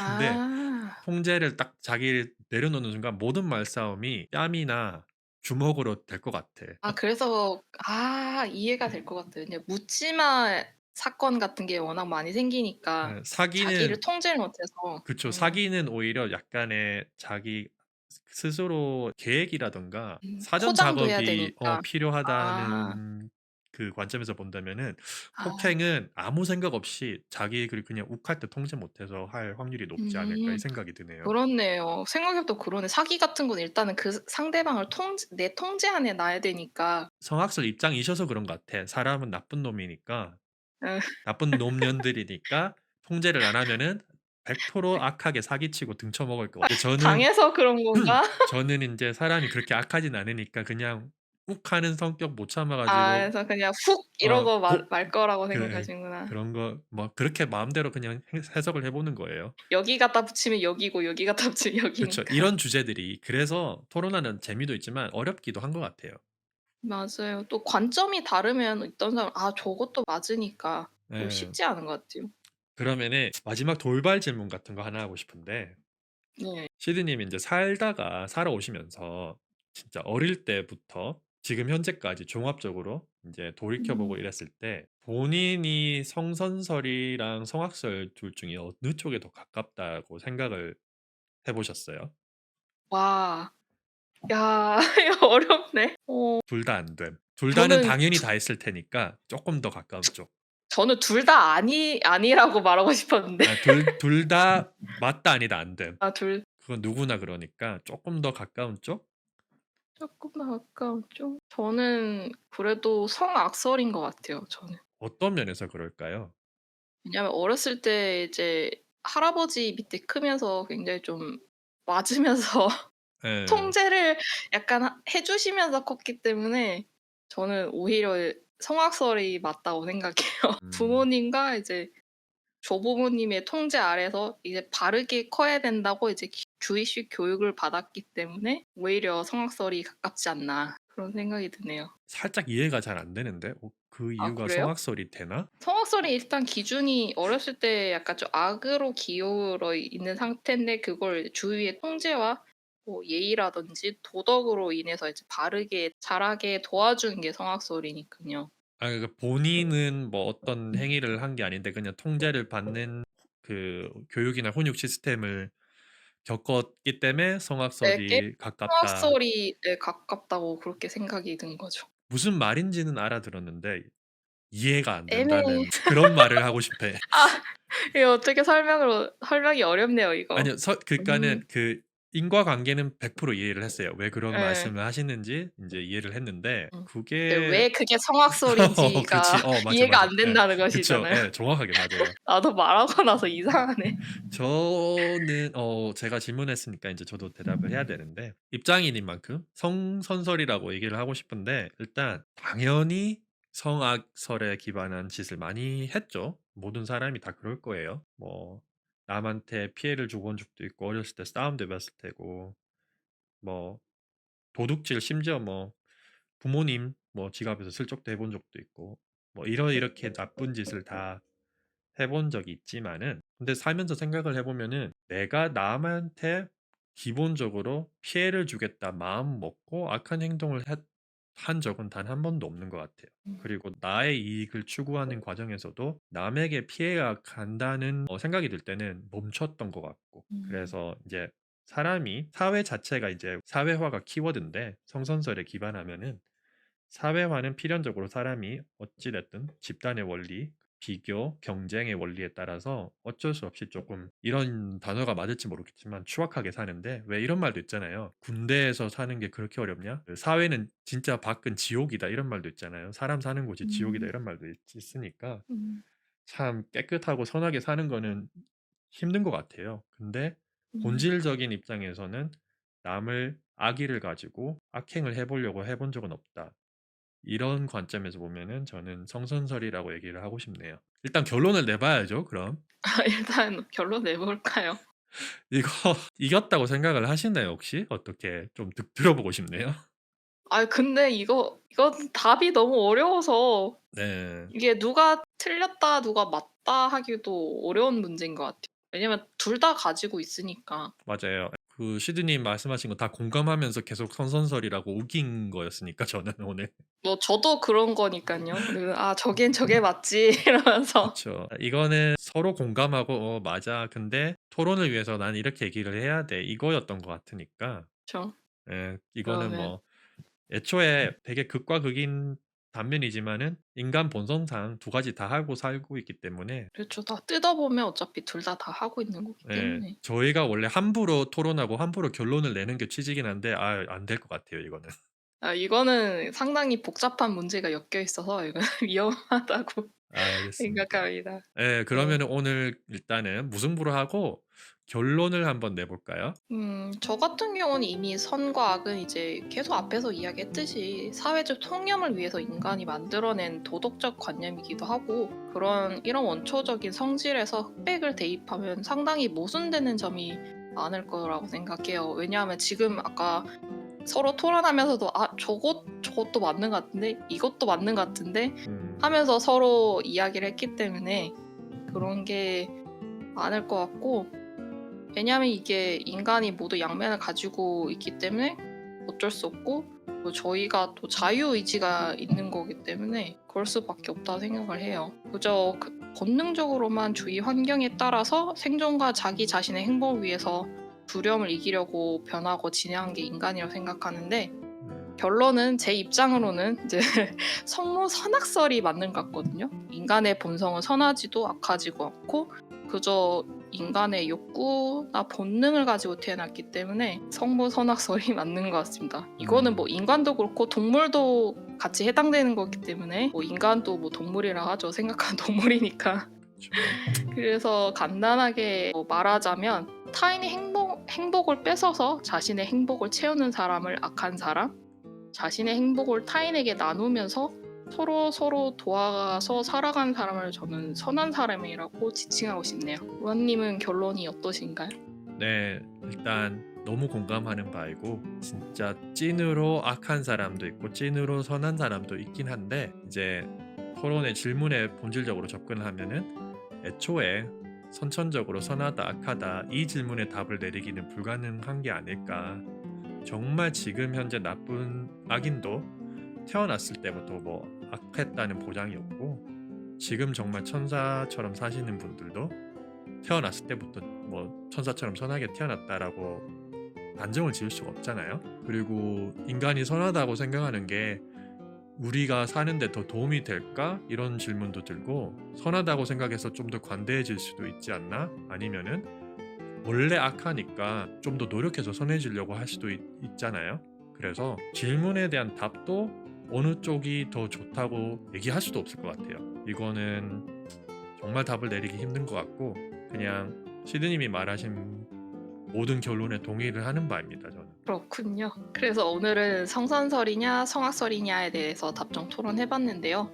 근데 아. 통제를 딱 자기 내려놓는 순간 모든 말싸움이 뺨이나 주먹으로 될 것 같아. 그래서 이해가 될 것 같아요. 이제 묻지마 사건 같은 게 워낙 많이 생기니까 예 자기를 사기는 통제를 못해서 그쵸. 사기는 오히려 약간의 자기 스스로 계획이라든가 사전 포장도 해야 작업이 되니까. 아. 필요하다는 그 관점에서 본다면은 아. 폭행은 아무 생각 없이 자기 그냥 욱할 때 통제 못해서 할 확률이 높지 않을까 이 음. 생각이 드네요. 그렇네요. 생각해 보니까 그러네. 사기 같은 건 일단은 그 상대방을 내 통제 안에 놔야 되니까. 성악설 입장이셔서 그런 것 같아. 사람은 나쁜 놈이니까 예. 나쁜 놈년들이니까 통제를 안 하면은 100% 악하게 사기치고 등쳐먹을 것 같아요. 저는 당해서 그런 건가? 저는 인제 사람이 그렇게 악하진 않으니까 그냥 욱하는 성격 못 참아 가지고 그래서 그냥 훅 이러고 고 말 거라고 그래 생각하시는구나. 그런 거 뭐 그렇게 마음대로 그냥 해석을 해 보는 거예요. 여기 갖다 붙이면 여기고 여기 갖다 붙이면 그쵸. 여기니까. 이런 주제들이 그래서 토론하는 재미도 있지만 어렵기도 한 것 같아요. 맞아요. 또 관점이 다르면 어떤 사람은 저것도 맞으니까 또 예. 쉽지 않은 것 같아요. 그러면은 마지막 돌발 질문 같은 거 하나 하고 싶은데 네. 시드님이 인제 살아오시면서 진짜 어릴 때부터 지금 현재까지 종합적으로 인제 돌이켜 보고 음. 이랬을 때 본인이 성선설이랑 성악설 둘 중에 어느 쪽에 더 가깝다고 생각을 해 보셨어요? 와. 야 이거 어렵네. 둘 다 안 됨. 둘 다는 저는 당연히 다 했을 테니까 쪼끔 더 가까운 쪽. 저는 둘 다 아니라고 말하고 싶었는데. 둘 다 맞다 아니다 안 됨. 둘 그건 누구나 그러니까 쪼끔 더 가까운 쪽? 쪼끔 더 가까운 쪽? 저는 그래도 성악설인 것 같아요 저는. 어떤 면에서 그럴까요? 왜냐하면 어렸을 때 이제 할아버지 밑에 크면서 굉장히 좀 맞으면서 예. 통제를 약간 해 주시면서 컸기 때문에 저는 오히려 성악설이 맞다고 생각해요. 음. 부모님과 이제 조부모님의 통제 아래서 이제 바르게 커야 된다고 이제 주입식 교육을 받았기 때문에 오히려 성악설이 가깝지 않나 그런 생각이 드네요. 살짝 이해가 잘 안 되는데 그 이유가 그래요? 성악설이 되나? 성악설이 일단 기준이 어렸을 때 약간 좀 악으로 기울어 있는 상태인데 그걸 주위의 통제와 뭐 예의라든지 도덕으로 인해서 이제 바르게 자라게 도와주는 게 성악설이니깐요. 그러니까 본인은 뭐 어떤 행위를 한 게 아닌데 그냥 통제를 받는 그 교육이나 훈육 시스템을 겪었기 때문에 네 게 성악설이 가깝다. 성악설이 가깝다고 그렇게 생각이 든 거죠. 무슨 말인지는 알아들었는데 이해가 안 애매해. 된다는 그런 말을 하고 싶어 해. 아 이거 어떻게 설명이 어렵네요 이거. 아니요. 그러니까는 음. 그 인과관계는 100% 이해를 했어요. 왜 그런 예. 말씀을 하시는지 인제 이해를 했는데 근데 그게 왜 그게 성악설인지가 그렇지. 맞아, 이해가 맞아. 안 예. 된다는 그쵸. 것이잖아요. 예. 정확하게 맞아요. 나도 말하고 나서 이상하네. 저는 제가 질문했으니까 인제 저도 대답을 해야 되는데 입장인인 만큼 성선설이라고 얘기를 하고 싶은데 일단 당연히 성악설에 기반한 짓을 많이 했죠. 모든 사람이 다 그럴 거예요. 뭐 남한테 피해를 주고 온 적도 있고 어렸을 때 싸움도 해 봤을 테고 뭐 도둑질 심지어 뭐 부모님 뭐 지갑에서 슬쩍도 해본 적도 있고 뭐 이렇게 나쁜 짓을 다 해본 적이 있지만은 근데 살면서 생각을 해보면은 내가 남한테 기본적으로 피해를 주겠다 마음 먹고 악한 행동을 한 적은 단 한 번도 없는 것 같아요. 그리고 나의 이익을 추구하는 과정에서도 남에게 피해가 간다는 생각이 들 때는 멈췄던 것 같고 음. 그래서 이제 사람이 사회 자체가 이제 사회화가 키워드인데 성선설에 기반하면은 사회화는 필연적으로 사람이 어찌 됐든 집단의 원리, 비교, 경쟁의 원리에 따라서 어쩔 수 없이 조금 이런 단어가 맞을지 모르겠지만 추악하게 사는데 왜 이런 말도 있잖아요. "군대에서 사는 게 그렇게 어렵냐? 그 사회는 진짜 밖은 지옥이다." 이런 말도 있잖아요. "사람 사는 곳이 지옥이다." 음. 이런 말도 있으니까 음. 참 깨끗하고 선하게 사는 거는 힘든 것 같아요. 근데 본질적인 입장에서는 남을 악의를 가지고 악행을 해 보려고 해본 적은 없다. 이런 관점에서 보면은 저는 성선설이라고 얘기를 하고 싶네요. 일단 결론을 내봐야죠 그럼. 일단 결론 내볼까요? 이거 이겼다고 생각을 하시나요 혹시? 어떻게 좀 들어보고 싶네요. 근데 이건 답이 너무 어려워서 네. 이게 누가 틀렸다 누가 맞다 하기도 어려운 문제인 것 같아요. 왜냐면 둘 다 가지고 있으니까. 맞아요. 그 시드님 말씀하신 거 다 공감하면서 계속 성선설이라고 우긴 거였으니까 저는 오늘. 뭐 저도 그런 거니깐요. 그래서 '아 저긴 저게 맞지.' 이러면서. 그쵸. 이거는 서로 공감하고 맞아. 근데 토론을 위해서 난 이렇게 얘기를 해야 돼.' 이거였던 것 같으니까 그쵸. 예 이거는 그러면 뭐 애초에 되게 극과 극인 단면이지만은 인간 본성상 두 가지 다 하고 살고 있기 때문에 그렇죠. 다 뜯어보면 어차피 둘 다 하고 있는 거기 예 때문에. 저희가 원래 함부로 토론하고 함부로 결론을 내는 게 취지긴 한데 안 될 것 같아요 이거는. 이거는 상당히 복잡한 문제가 엮여 있어서 이거는 위험하다고 알겠습니다. 생각합니다. 예 네. 그러면은 오늘 일단은 무승부로 하고 결론을 한번 내 볼까요? 저 같은 경우는 이미 선과 악은 이제 계속 앞에서 이야기했듯이 사회적 통념을 위해서 인간이 만들어낸 도덕적 관념이기도 하고 이런 원초적인 성질에서 흑백을 대입하면 상당히 모순되는 점이 많을 거라고 생각해요. 왜냐하면 지금 아까 서로 토론하면서도 저것도 맞는 것 같은데 이것도 맞는 것 같은데 음. 하면서 서로 이야기를 했기 때문에 그런 게 많을 것 같고 왜냐하면 이게 인간이 모두 양면을 가지고 있기 때문에 어쩔 수 없고 또 저희가 또 자유의지가 있는 거기 때문에 그럴 수밖에 없다고 생각을 해요. 그저 본능적으로만 주위 환경에 따라서 생존과 자기 자신의 행복을 위해서 두려움을 이기려고 변하고 진행한 게 인간이라고 생각하는데 음. 결론은 제 입장으로는 이제 성모선악설이 맞는 것 같거든요. 인간의 본성은 선하지도 악하지도 않고 그저 인간의 욕구나 본능을 가지고 태어났기 때문에 성모선악설이 맞는 것 같습니다. 이거는 뭐 음. 인간도 그렇고 동물도 같이 해당되는 거기 때문에 뭐 인간도 뭐 동물이라 하죠. 생각한 동물이니까. 그쵸. 그래서 간단하게 말하자면 타인의 행복을 뺏어서 자신의 행복을 채우는 사람을 악한 사람, 자신의 행복을 타인에게 나누면서 서로 도와서 살아가는 사람을 저는 선한 사람이라고 지칭하고 싶네요. 루안님은 결론이 어떠신가요? 네. 일단 너무 공감하는 바이고 진짜 찐으로 악한 사람도 있고 찐으로 선한 사람도 있긴 한데 이제 토론의 질문에 본질적으로 접근하면은 애초에 선천적으로 선하다 악하다 이 질문에 답을 내리기는 불가능한 게 아닐까. 정말 지금 현재 나쁜 악인도 태어났을 때부터 뭐 악했다는 보장이 없고 지금 정말 천사처럼 사시는 분들도 태어났을 때부터 뭐 천사처럼 선하게 태어났다라고 단정을 지을 수가 없잖아요. 그리고 인간이 선하다고 생각하는 게 우리가 사는데 더 도움이 될까? 이런 질문도 들고 선하다고 생각해서 좀 더 관대해질 수도 있지 않나? 아니면은 원래 악하니까 좀 더 노력해서 선해지려고 할 수도 있잖아요. 그래서 질문에 대한 답도 어느 쪽이 더 좋다고 얘기할 수도 없을 것 같아요. 이거는 정말 답을 내리기 힘든 것 같고 그냥 시드님이 말하신 모든 결론에 동의를 하는 바입니다. 저는. 그렇군요. 그래서 오늘은 성선설이냐 성악설이냐에 대해서 답정 토론해봤는데요.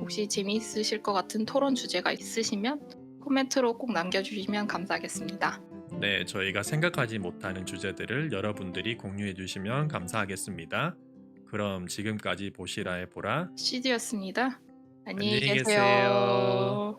혹시 재미있으실 것 같은 토론 주제가 있으시면 코멘트로 꼭 남겨주시면 감사하겠습니다. 네, 저희가 생각하지 못하는 주제들을 여러분들이 공유해 주시면 감사하겠습니다. 그럼 지금까지 보시라의 보라. CD였습니다. 안녕히 안녕히 계세요. 계세요.